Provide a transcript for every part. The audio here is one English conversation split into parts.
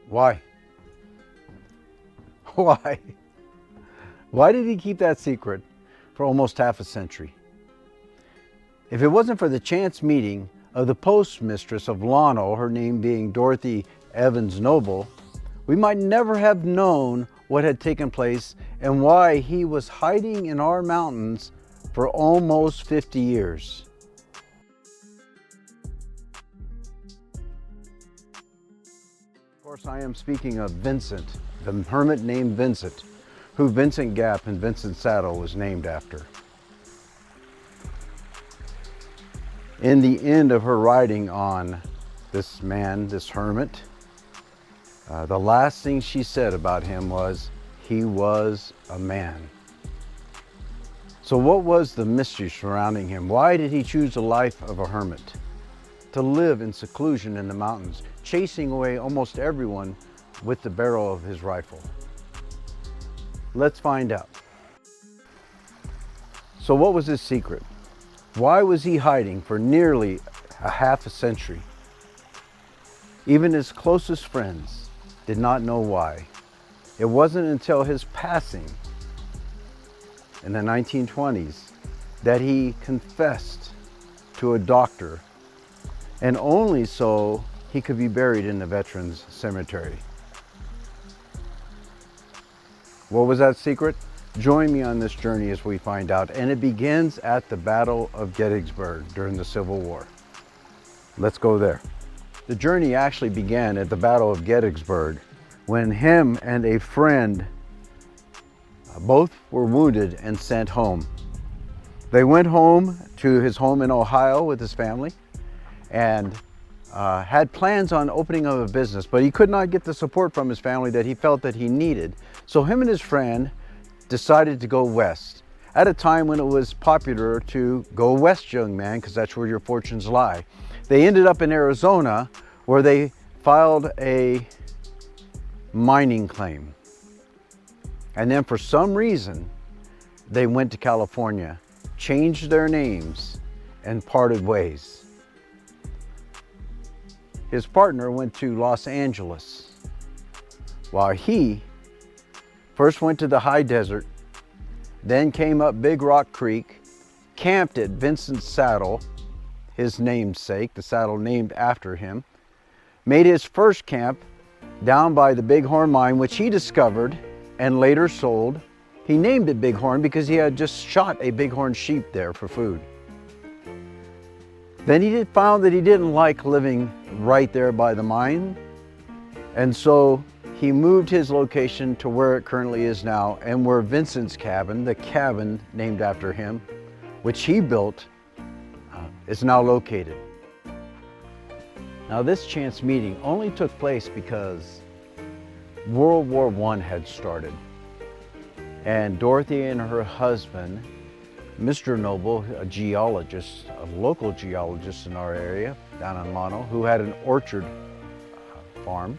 Why? Why? Why did he keep that secret for almost half a century? If it wasn't for the chance meeting of the postmistress of Lano, her name being Dorothy Evans Noble, we might never have known what had taken place and why he was hiding in our mountains for almost 50 years. Of course, I am speaking of Vincent, the hermit named Vincent, who Vincent Gap and Vincent Saddle was named after. In the end of her writing on this man, this hermit, the last thing she said about him was, he was a man. So what was the mystery surrounding him? Why did he choose the life of a hermit? To live in seclusion in the mountains, chasing away almost everyone with the barrel of his rifle. Let's find out. So what was his secret? Why was he hiding for nearly a half a century? Even his closest friends did not know why. It wasn't until his passing in the 1920s that he confessed to a doctor, and only so he could be buried in the Veterans Cemetery. What was that secret? Join me on this journey as we find out, and it begins at the Battle of Gettysburg during the Civil War. Let's go there. The journey actually began at the Battle of Gettysburg when him and a friend both were wounded and sent home. They went home to his home in Ohio with his family and had plans on opening up a business, but he could not get the support from his family that he felt that he needed. So him and his friend decided to go west at a time when it was popular to go west, young man, because that's where your fortunes lie. They ended up in Arizona, where they filed a mining claim. And then for some reason, they went to California, changed their names, and parted ways. His partner went to Los Angeles, while he first went to the high desert, then came up Big Rock Creek, camped at Vincent's Saddle, his namesake, the saddle named after him, made his first camp down by the Bighorn Mine, which he discovered and later sold. He named it Bighorn because he had just shot a bighorn sheep there for food. Then he found that he didn't like living right there by the mine, and so he moved his location to where it currently is now, and where Vincent's cabin, the cabin named after him, which he built, is now located. Now this chance meeting only took place because World War I had started, and Dorothy and her husband, Mr. Noble, a geologist, a local geologist in our area down in Lano, who had an orchard farm,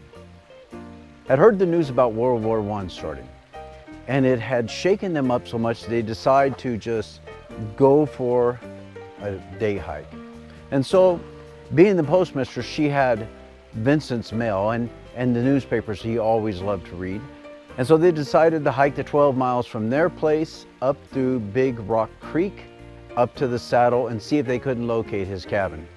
had heard the news about World War I starting, and it had shaken them up so much they decided to just go for a day hike. And so, being the postmistress, she had Vincent's mail and the newspapers he always loved to read. And so they decided to hike the 12 miles from their place up through Big Rock Creek, up to the saddle, and see if they couldn't locate his cabin.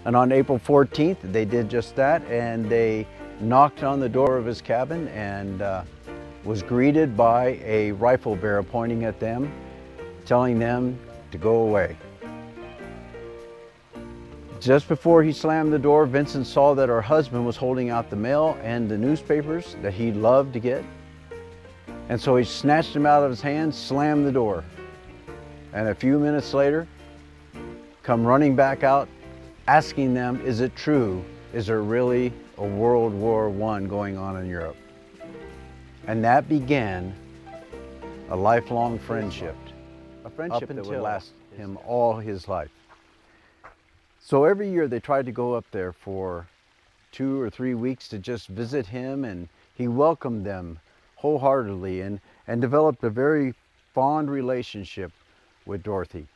And on April 14th, they did just that, and they knocked on the door of his cabin and was greeted by a rifle bearer pointing at them, telling them to go away. Just before he slammed the door, Vincent saw that her husband was holding out the mail and the newspapers that he loved to get. And so he snatched them out of his hand, slammed the door. And a few minutes later, come running back out, asking them, is it true? Is there really a World War I going on in Europe? And that began a lifelong friendship, a friendship that would last him all his life. So every year they tried to go up there for 2 or 3 weeks to just visit him, and he welcomed them wholeheartedly and developed a very fond relationship with Dorothy.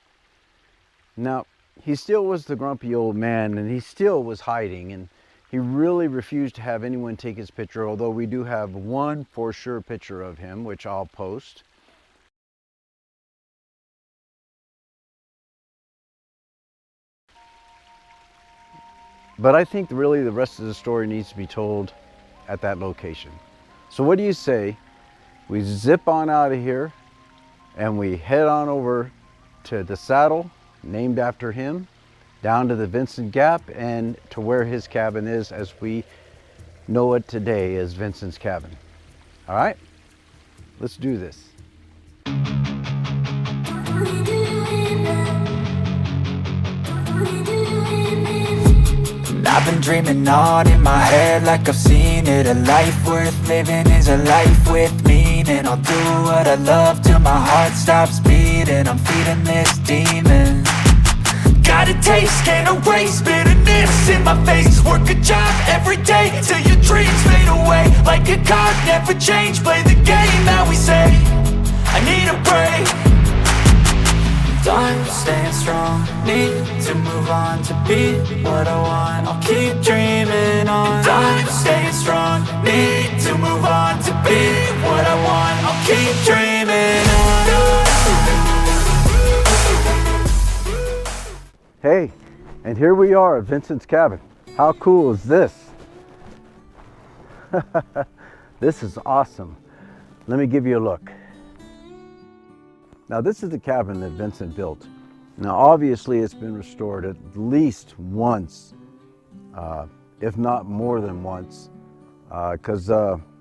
Now, he still was the grumpy old man, and he still was hiding, and He really refused to have anyone take his picture, although we do have one for sure picture of him, which I'll post. But I think really the rest of the story needs to be told at that location. So what do you say we zip on out of here and we head on over to the saddle, named after him, down to the Vincent Gap and to where his cabin is as we know it today as Vincent's cabin. All right, let's do this. I've been dreaming on in my head like I've seen it. A life worth living is a life with meaning. I'll do what I love till my heart stops beating. I'm feeding this demon. Got a taste, can't erase bitterness in my face. Work a job every day till your dreams fade away. Like a card, never change, play the game that we say. I need a break. I'm staying strong, need to move on to be what I want. I'll keep dreaming on. I'm staying strong, need to move on to be what I want. I'll keep dreaming on. Hey, and here we are at Vincent's cabin. How cool is this? This is awesome. Let me give you a look. Now this is the cabin that Vincent built. Now obviously it's been restored at least once, if not more than once, because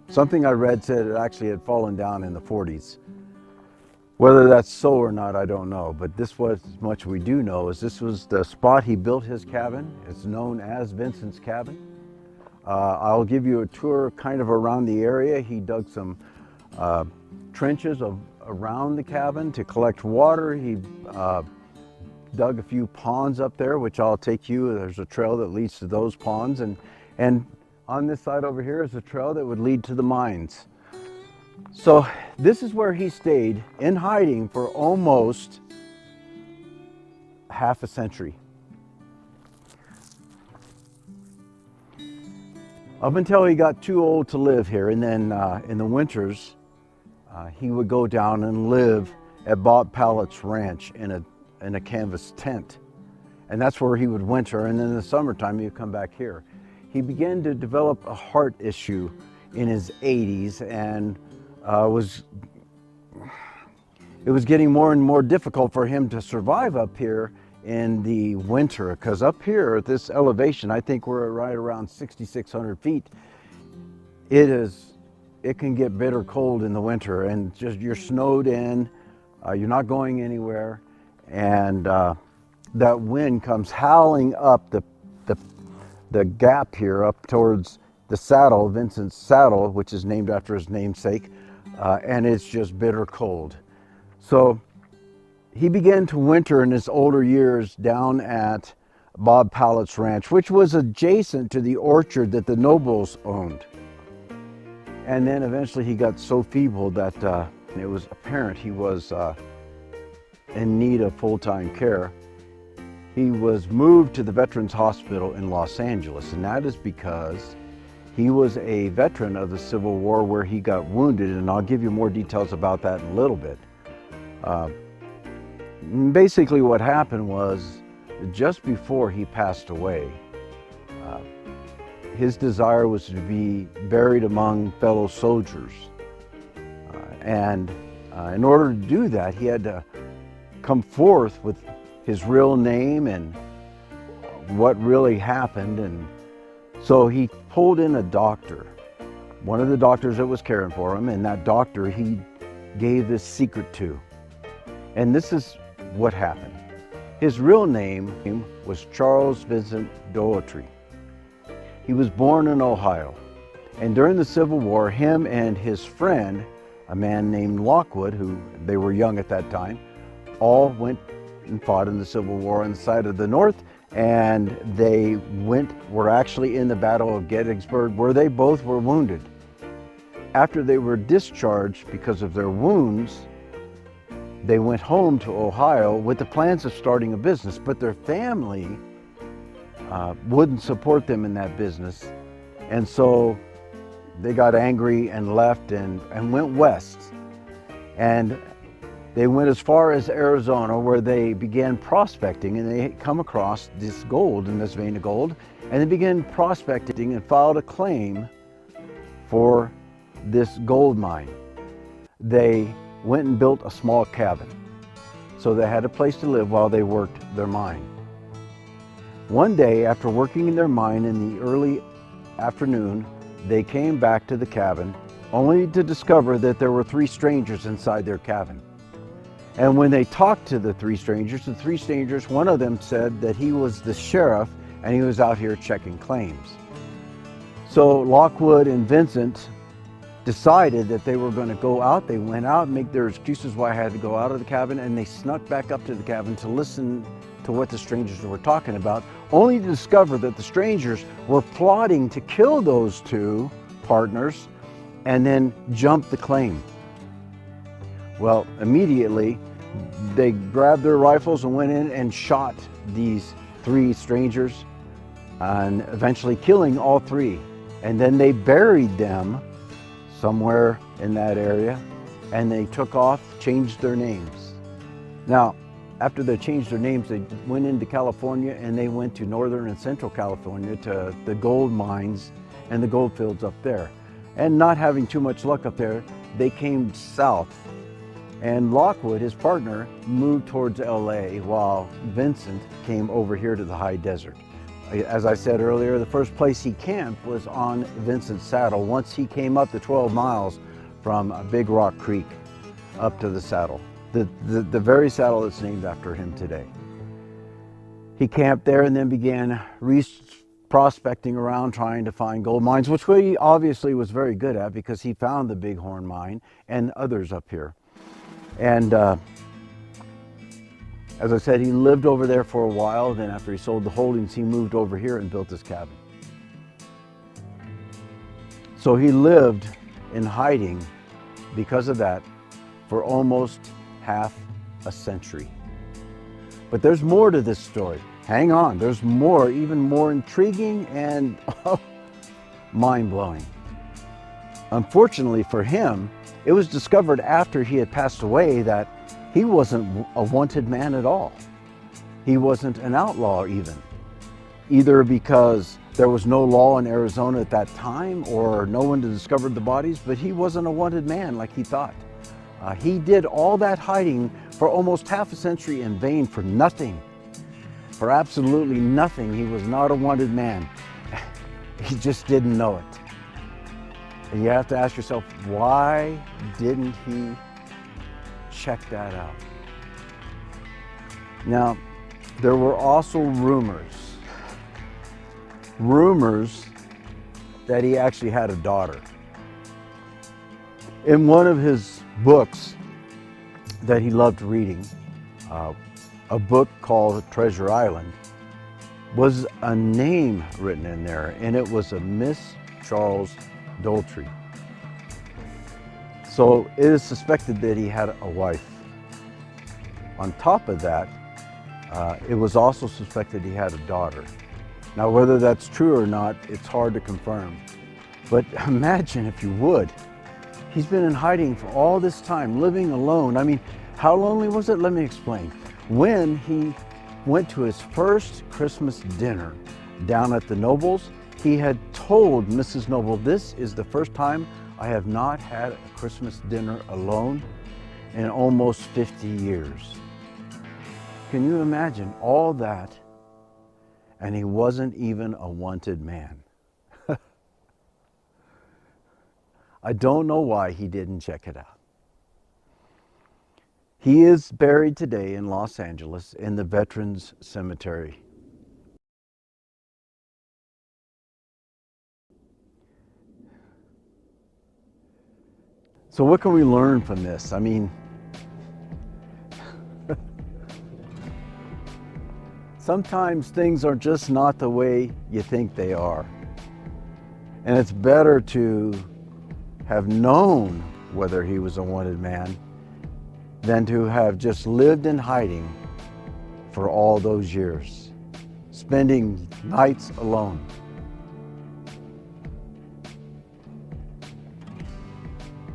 something I read said it actually had fallen down in the 40s. Whether that's so or not, I don't know, but this was much we do know is this was the spot he built his cabin. It's known as Vincent's cabin. I'll give you a tour kind of around the area. He dug some trenches around the cabin to collect water. He dug a few ponds up there, which I'll take you. There's a trail that leads to those ponds, and on this side over here is a trail that would lead to the mines. So this is where he stayed in hiding for almost half a century. Up until he got too old to live here, and then in the winters, he would go down and live at Bob Pallett's ranch in a canvas tent. And that's where he would winter, and then in the summertime he would come back here. He began to develop a heart issue in his 80s, and it was getting more and more difficult for him to survive up here in the winter, because up here at this elevation, I think we're right around 6,600 feet, it can get bitter cold in the winter, and just you're snowed in, you're not going anywhere, and that wind comes howling up the gap here up towards the saddle, Vincent's saddle, which is named after his namesake, and it's just bitter cold. So he began to winter in his older years down at Bob Pallett's ranch, which was adjacent to the orchard that the Nobles owned. And then eventually he got so feeble that it was apparent he was in need of full-time care. He was moved to the Veterans Hospital in Los Angeles, and that is because he was a veteran of the Civil War where he got wounded, and I'll give you more details about that in a little bit. Basically what happened was, just before he passed away, his desire was to be buried among fellow soldiers. And in order to do that, he had to come forth with his real name and what really happened. And so he pulled in a doctor, one of the doctors that was caring for him, and that doctor he gave this secret to. And this is what happened. His real name was Charles Vincent Doherty. He was born in Ohio, and during the Civil War, him and his friend, a man named Lockwood, who they were young at that time, all went and fought in the Civil War on the side of the North, and they were actually in the Battle of Gettysburg, where they both were wounded. After they were discharged because of their wounds, they went home to Ohio with the plans of starting a business, but their family wouldn't support them in that business. And so they got angry and left and went west. And they went as far as Arizona, where they began prospecting, and they come across this gold, in this vein of gold, and they began prospecting and filed a claim for this gold mine. They went and built a small cabin, so they had a place to live while they worked their mine. One day, after working in their mine in the early afternoon, they came back to the cabin, only to discover that there were 3 strangers inside their cabin. And when they talked to the three strangers, one of them said that he was the sheriff and he was out here checking claims. So Lockwood and Vincent decided that they were going to go out. They went out and make their excuses why I had to go out of the cabin, and they snuck back up to the cabin to listen to what the strangers were talking about, only to discover that the strangers were plotting to kill those 2 partners and then jump the claim. Well, immediately they grabbed their rifles and went in and shot these 3 strangers, and eventually killing all 3. And then they buried them somewhere in that area, and they took off, changed their names. Now, after they changed their names, they went into California, and they went to northern and central California to the gold mines and the gold fields up there. And not having too much luck up there, they came south. And Lockwood, his partner, moved towards LA, while Vincent came over here to the high desert. As I said earlier, the first place he camped was on Vincent's Saddle, once he came up the 12 miles from Big Rock Creek up to the saddle, the very saddle that's named after him today. He camped there and then began prospecting around, trying to find gold mines, which he obviously was very good at, because he found the Bighorn mine and others up here. And as I said, he lived over there for a while. Then after he sold the holdings, he moved over here and built his cabin. So he lived in hiding because of that for almost half a century. But there's more to this story. Hang on, there's more, even more intriguing and mind-blowing. Unfortunately for him, it was discovered after he had passed away that he wasn't a wanted man at all. He wasn't an outlaw even, either because there was no law in Arizona at that time or no one discovered the bodies, but he wasn't a wanted man like he thought. He did all that hiding for almost half a century in vain, for nothing, for absolutely nothing. He was not a wanted man. He just didn't know it. And you have to ask yourself, why didn't he check that out? Now, there were also rumors that he actually had a daughter. In one of his books that he loved reading, a book called Treasure Island, was a name written in there, and it was a Miss Charles Daltrey. So it is suspected that he had a wife. On top of that, it was also suspected he had a daughter. Now, whether that's true or not, it's hard to confirm. But imagine, if you would, he's been in hiding for all this time, living alone. I mean, how lonely was it? Let me explain. When he went to his first Christmas dinner down at the Nobles, he had told Mrs. Noble, "This is the first time I have not had a Christmas dinner alone in almost 50 years. Can you imagine all that? And he wasn't even a wanted man. I don't know why he didn't check it out. He is buried today in Los Angeles in the Veterans Cemetery. So what can we learn from this? I mean, sometimes things are just not the way you think they are. And it's better to have known whether he was a wanted man than to have just lived in hiding for all those years. spending nights alone.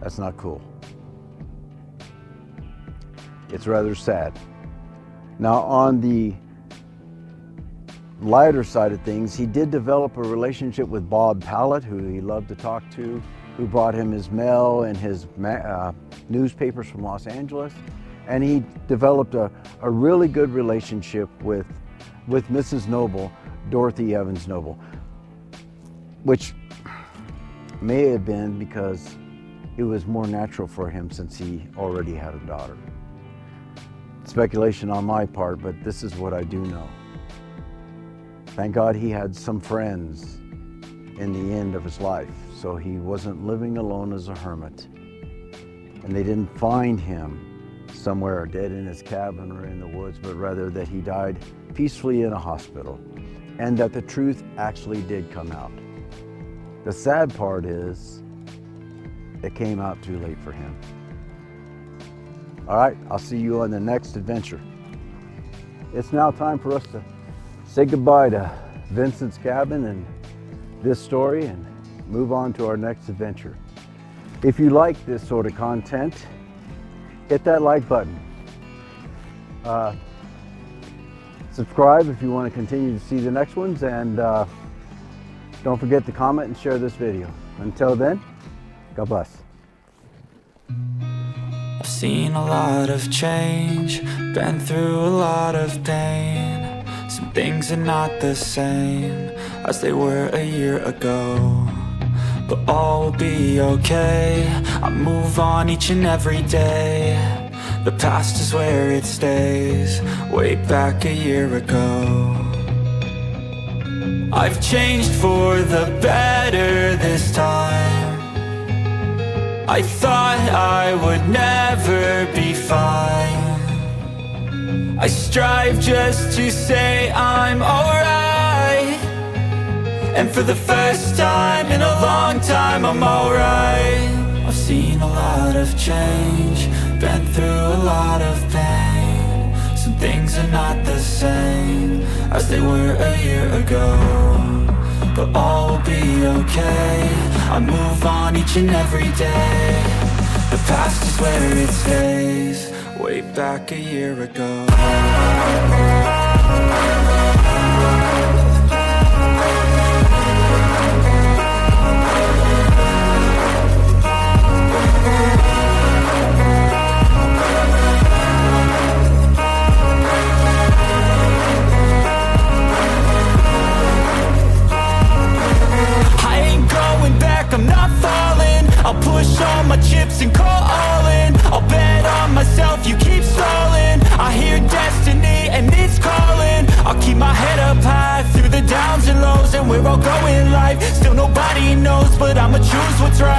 That's not cool. It's rather sad. Now, on the lighter side of things, he did develop a relationship with Bob Pallett, who he loved to talk to, who brought him his mail and his newspapers from Los Angeles. And he developed a really good relationship with Mrs. Noble, Dorothy Evans Noble, which may have been because it was more natural for him since he already had a daughter. Speculation on my part, but this is what I do know. Thank God he had some friends in the end of his life, so he wasn't living alone as a hermit. And they didn't find him somewhere dead in his cabin or in the woods, but rather that he died peacefully in a hospital, and that the truth actually did come out. The sad part is it came out too late for him. All right, I'll see you on the next adventure. It's now time for us to say goodbye to Vincent's cabin and this story and move on to our next adventure. If you like this sort of content, hit that like button. Subscribe if you want to continue to see the next ones, and don't forget to comment and share this video. Until then, God bless. I've seen a lot of change, been through a lot of pain. Some things are not the same as they were a year ago, but all will be okay. I move on each and every day. The past is where it stays, way back a year ago. I've changed for the better this time. I thought I would never be fine. I strive just to say I'm alright, and for the first time in a long time I'm alright. I've seen a lot of change, been through a lot of pain. Some things are not the same as they were a year ago, but all will be okay. I move on each and every day. The past is where it stays, way back a year ago. I'll push all my chips and call all in. I'll bet on myself, you keep stalling. I hear destiny and it's calling. I'll keep my head up high through the downs and lows, and where I'll go in life, still nobody knows, but I'ma choose what's right.